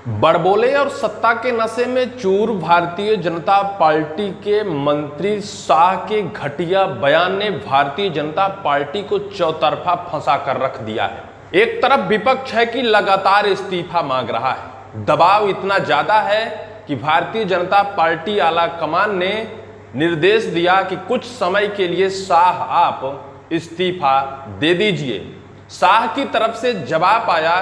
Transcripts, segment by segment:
बड़बोले और सत्ता के नशे में चूर भारतीय जनता पार्टी के मंत्री शाह के घटिया बयान ने भारतीय जनता पार्टी को चौतरफा फंसा कर रख दिया है। एक तरफ विपक्ष है कि लगातार इस्तीफा मांग रहा है, दबाव इतना ज्यादा है कि भारतीय जनता पार्टी आला कमान ने निर्देश दिया कि कुछ समय के लिए शाह आप इस्तीफा दे दीजिए। शाह की तरफ से जवाब आया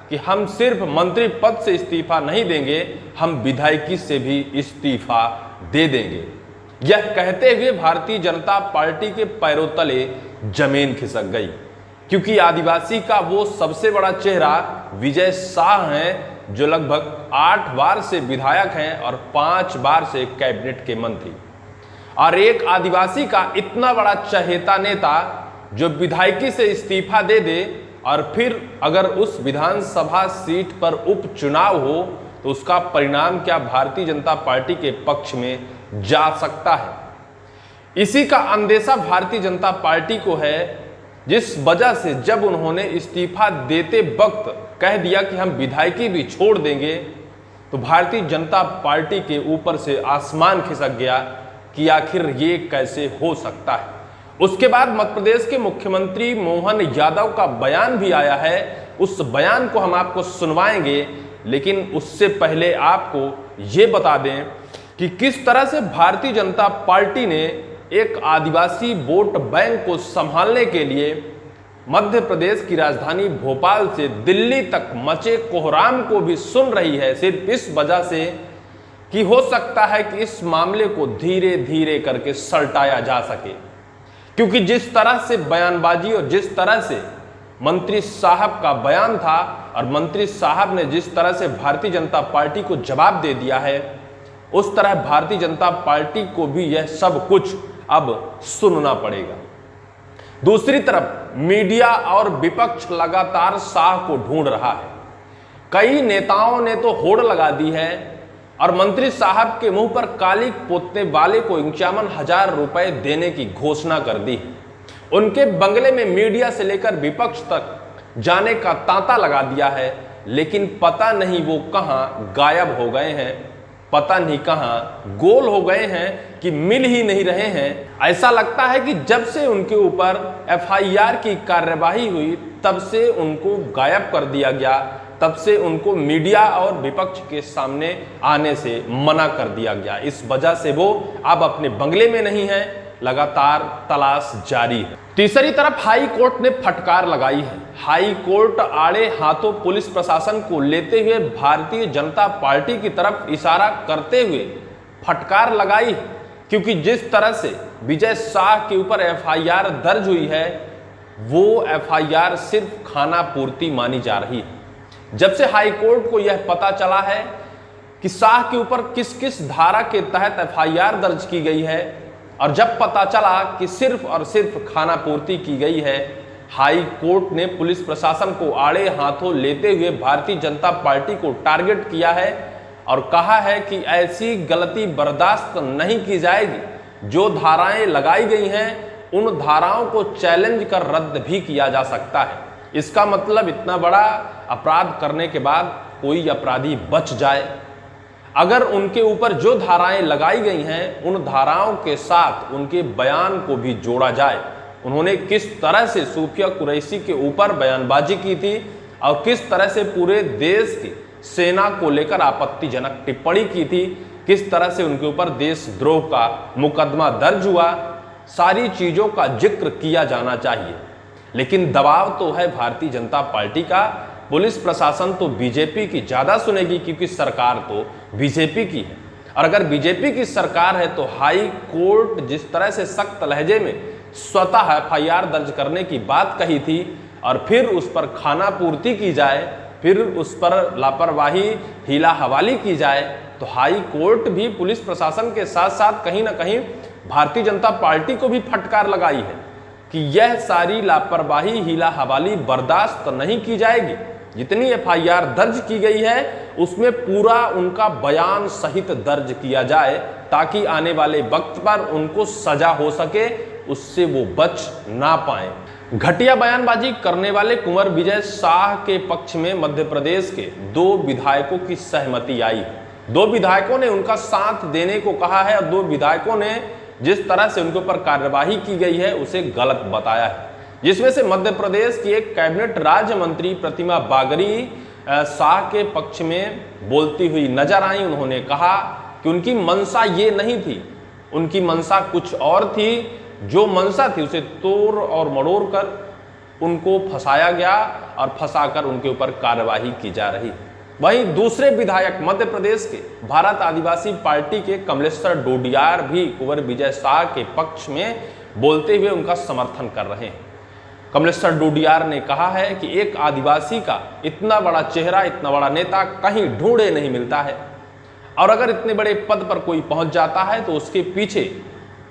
कि हम सिर्फ मंत्री पद से इस्तीफा नहीं देंगे, हम विधायकी से भी इस्तीफा दे देंगे। यह कहते हुए भारतीय जनता पार्टी के पैरों तले जमीन खिसक गई, क्योंकि आदिवासी का वो सबसे बड़ा चेहरा विजय शाह हैं, जो लगभग 8 बार से विधायक हैं और 5 बार से कैबिनेट के मंत्री, और एक आदिवासी का इतना बड़ा चहेता नेता जो विधायकी से इस्तीफा दे दे और फिर अगर उस विधानसभा सीट पर उपचुनाव हो तो उसका परिणाम क्या भारतीय जनता पार्टी के पक्ष में जा सकता है। इसी का अंदेशा भारतीय जनता पार्टी को है, जिस वजह से जब उन्होंने इस्तीफा देते वक्त कह दिया कि हम विधायकी भी छोड़ देंगे, तो भारतीय जनता पार्टी के ऊपर से आसमान खिसक गया कि आखिर ये कैसे हो सकता है। उसके बाद मध्य प्रदेश के मुख्यमंत्री मोहन यादव का बयान भी आया है। उस बयान को हम आपको सुनवाएंगे, लेकिन उससे पहले आपको ये बता दें कि किस तरह से भारतीय जनता पार्टी ने एक आदिवासी वोट बैंक को संभालने के लिए मध्य प्रदेश की राजधानी भोपाल से दिल्ली तक मचे कोहराम को भी सुन रही है, सिर्फ इस वजह से कि हो सकता है कि इस मामले को धीरे धीरे करके सलटाया जा सके। क्योंकि जिस तरह से बयानबाजी और जिस तरह से मंत्री साहब का बयान था और मंत्री साहब ने जिस तरह से भारतीय जनता पार्टी को जवाब दे दिया है, उस तरह भारतीय जनता पार्टी को भी यह सब कुछ अब सुनना पड़ेगा। दूसरी तरफ मीडिया और विपक्ष लगातार शाह को ढूंढ रहा है। कई नेताओं ने तो होड़ लगा दी है और मंत्री साहब के मुंह पर काली पोतने वाले को 51,000 रुपए देने की घोषणा कर दी है। उनके बंगले में मीडिया से लेकर विपक्ष तक जाने का तांता लगा दिया है, लेकिन पता नहीं वो कहां गायब हो गए हैं, पता नहीं कहां गोल हो गए हैं कि मिल ही नहीं रहे हैं। ऐसा लगता है कि जब से उनके ऊपर FIR की कार्यवाही हुई तब से उनको गायब कर दिया गया, तब से उनको मीडिया और विपक्ष के सामने आने से मना कर दिया गया। इस वजह से वो अब अपने बंगले में नहीं है, लगातार तलाश जारी है। तीसरी तरफ हाई कोर्ट ने फटकार लगाई है। हाई कोर्ट आड़े हाथों पुलिस प्रशासन को लेते हुए भारतीय जनता पार्टी की तरफ इशारा करते हुए फटकार लगाई है, क्योंकि जिस तरह से विजय शाह के ऊपर FIR दर्ज हुई है, वो FIR सिर्फ खाना पूर्ति मानी जा रही है। जब से हाई कोर्ट को यह पता चला है कि शाह के ऊपर किस किस धारा के तहत FIR दर्ज की गई है, और जब पता चला कि सिर्फ और सिर्फ खाना पूर्ति की गई है, हाई कोर्ट ने पुलिस प्रशासन को आड़े हाथों लेते हुए भारतीय जनता पार्टी को टारगेट किया है और कहा है कि ऐसी गलती बर्दाश्त नहीं की जाएगी। जो धाराएं लगाई गई हैं उन धाराओं को चैलेंज कर रद्द भी किया जा सकता है। इसका मतलब इतना बड़ा अपराध करने के बाद कोई अपराधी बच जाए, अगर उनके ऊपर जो धाराएं लगाई गई हैं उन धाराओं के साथ उनके बयान को भी जोड़ा जाए। उन्होंने किस तरह से सूफिया कुरैशी के ऊपर बयानबाजी की थी और किस तरह से पूरे देश की सेना को लेकर आपत्तिजनक टिप्पणी की थी, किस तरह से उनके ऊपर देशद्रोह का मुकदमा दर्ज हुआ, सारी चीजों का जिक्र किया जाना चाहिए। लेकिन दबाव तो है भारतीय जनता पार्टी का। पुलिस प्रशासन तो बीजेपी की ज्यादा सुनेगी, क्योंकि सरकार तो बीजेपी की है, और अगर बीजेपी की सरकार है तो हाई कोर्ट जिस तरह से सख्त लहजे में स्वतः FIR दर्ज करने की बात कही थी और फिर उस पर खाना पूर्ति की जाए, फिर उस पर लापरवाही हीला हवाली की जाए, तो हाई कोर्ट भी पुलिस प्रशासन के साथ साथ कहीं ना कहीं भारतीय जनता पार्टी को भी फटकार लगाई है कि यह सारी लापरवाही हीला हवाली बर्दाश्त नहीं की जाएगी। जितनी FIR दर्ज की गई है उसमें पूरा उनका बयान सहित दर्ज किया जाए, ताकि आने वाले वक्त पर उनको सजा हो सके, उससे वो बच ना पाए। घटिया बयानबाजी करने वाले कुंवर विजय शाह के पक्ष में मध्य प्रदेश के 2 विधायकों की सहमति आई है। 2 विधायकों ने उनका साथ देने को कहा है और 2 विधायकों ने जिस तरह से उनके ऊपर कार्यवाही की गई है उसे गलत बताया है, जिसमें से मध्य प्रदेश की एक कैबिनेट राज्य मंत्री प्रतिमा बागरी शाह के पक्ष में बोलती हुई नजर आई। उन्होंने कहा कि उनकी मंशा ये नहीं थी, उनकी मंशा कुछ और थी। जो मंशा थी उसे तोड़ और मरोड़ कर उनको फंसाया गया और फंसाकर उनके ऊपर कार्यवाही की जा रही। वहीं दूसरे विधायक मध्य प्रदेश के भारत आदिवासी पार्टी के कमलेश्वर डोडियार भी कुंवर विजय शाह के पक्ष में बोलते हुए उनका समर्थन कर रहे हैं। कमलेश्वर डोडियार ने कहा है कि एक आदिवासी का इतना बड़ा चेहरा, इतना बड़ा नेता कहीं ढूंढे नहीं मिलता है और अगर इतने बड़े पद पर कोई पहुंच जाता है तो उसके पीछे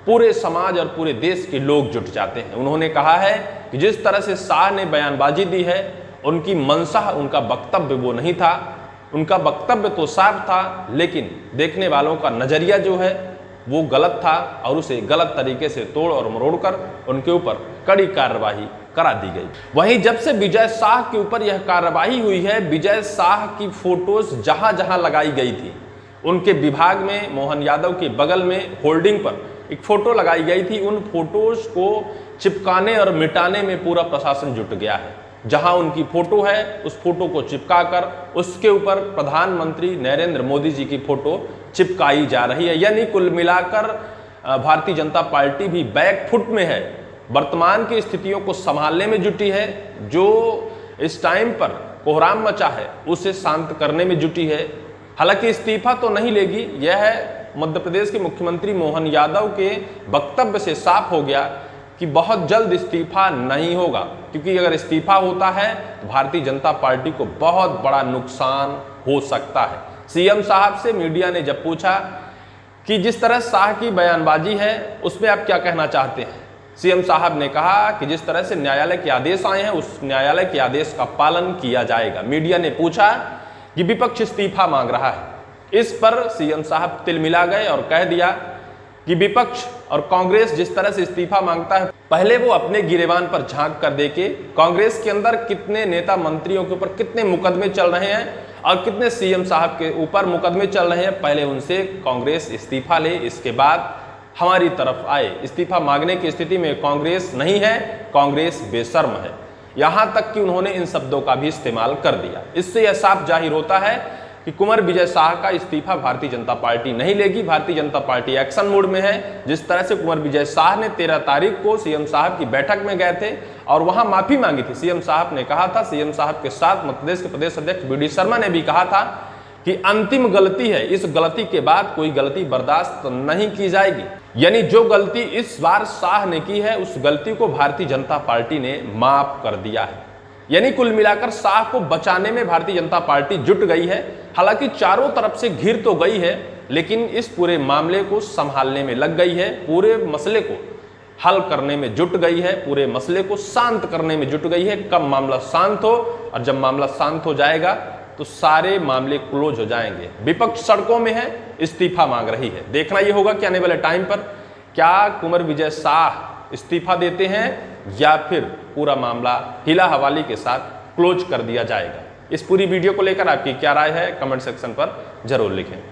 पूरे समाज और पूरे देश के लोग जुट जाते हैं। उन्होंने कहा है कि जिस तरह से शाह ने बयानबाजी दी है, उनकी मंशा, उनका वक्तव्य वो नहीं था। उनका वक्तव्य तो साफ था, लेकिन देखने वालों का नजरिया जो है वो गलत था और उसे गलत तरीके से तोड़ और मरोड़ कर उनके ऊपर कड़ी कार्रवाई करा दी गई। वहीं जब से विजय शाह के ऊपर यह कार्रवाई हुई है, विजय शाह की फोटोज जहां जहां लगाई गई थी, उनके विभाग में मोहन यादव के बगल में होल्डिंग पर एक फोटो लगाई गई थी, उन फोटोज को चिपकाने और मिटाने में पूरा प्रशासन जुट गया है। जहां उनकी फोटो है उस फोटो को चिपकाकर उसके ऊपर प्रधानमंत्री नरेंद्र मोदी जी की फोटो चिपकाई जा रही है। यानी कुल मिलाकर भारतीय जनता पार्टी भी बैक फुट में है, वर्तमान की स्थितियों को संभालने में जुटी है। जो इस टाइम पर कोहराम मचा है उसे शांत करने में जुटी है। हालांकि इस्तीफा तो नहीं लेगी, यह मध्य प्रदेश के मुख्यमंत्री मोहन यादव के वक्तव्य से साफ हो गया कि बहुत जल्द इस्तीफा नहीं होगा, क्योंकि अगर इस्तीफा होता है तो भारतीय जनता पार्टी को बहुत बड़ा नुकसान हो सकता है। सीएम साहब से मीडिया ने जब पूछा कि जिस तरह शाह की बयानबाजी है उसमें आप क्या कहना चाहते हैं, सीएम साहब ने कहा कि जिस तरह से न्यायालय के आदेश आए हैं उस न्यायालय के आदेश का पालन किया जाएगा। मीडिया ने पूछा कि विपक्ष इस्तीफा मांग रहा है, इस पर सीएम साहब तिलमिला गए और कह दिया कि विपक्ष और कांग्रेस जिस तरह से इस्तीफा मांगता है, पहले वो अपने गिरेबान पर झांक कर देखे कांग्रेस के अंदर कितने नेता मंत्रियों के ऊपर कितने मुकदमे चल रहे हैं और कितने सीएम साहब के ऊपर मुकदमे चल रहे हैं, पहले उनसे कांग्रेस इस्तीफा ले, इसके बाद हमारी तरफ आए। इस्तीफा मांगने की स्थिति में कांग्रेस नहीं है, कांग्रेस बेशर्म है। यहां तक कि उन्होंने इन शब्दों का भी इस्तेमाल कर दिया। इससे यह साफ जाहिर होता है कि कुंवर विजय शाह का इस्तीफा भारतीय जनता पार्टी नहीं लेगी। Bharatiya Janata party action mode में है। जिस तरह से कुंवर विजय शाह ने 13 तारीख को सीएम साहब की बैठक में गए थे और वहां माफी मांगी थी, सीएम साहब ने कहा था, सीएम साहब के साथ मध्य प्रदेश के प्रदेश अध्यक्ष बीडी शर्मा ने भी कहा था कि अंतिम गलती है, इस गलती के बाद कोई गलती बर्दाश्त नहीं की जाएगी। यानी जो गलती इस बार शाह ने की है उस गलती को भारतीय जनता पार्टी ने माफ कर दिया है। यानी कुल मिलाकर शाह को बचाने में भारतीय जनता पार्टी जुट गई है। हालांकि चारों तरफ से घिर तो गई है, लेकिन इस पूरे मामले को संभालने में लग गई है, पूरे मसले को हल करने में जुट गई है, पूरे मसले को शांत करने में जुट गई है। कब मामला शांत हो और जब मामला शांत हो जाएगा तो सारे मामले क्लोज हो जाएंगे। विपक्ष सड़कों में है, इस्तीफा मांग रही है। देखना यह होगा कि आने वाले टाइम पर क्या कुंवर विजय शाह इस्तीफा देते हैं या फिर पूरा मामला हिला हवाली के साथ क्लोज कर दिया जाएगा। इस पूरी वीडियो को लेकर आपकी क्या राय है, कमेंट सेक्शन पर जरूर लिखें।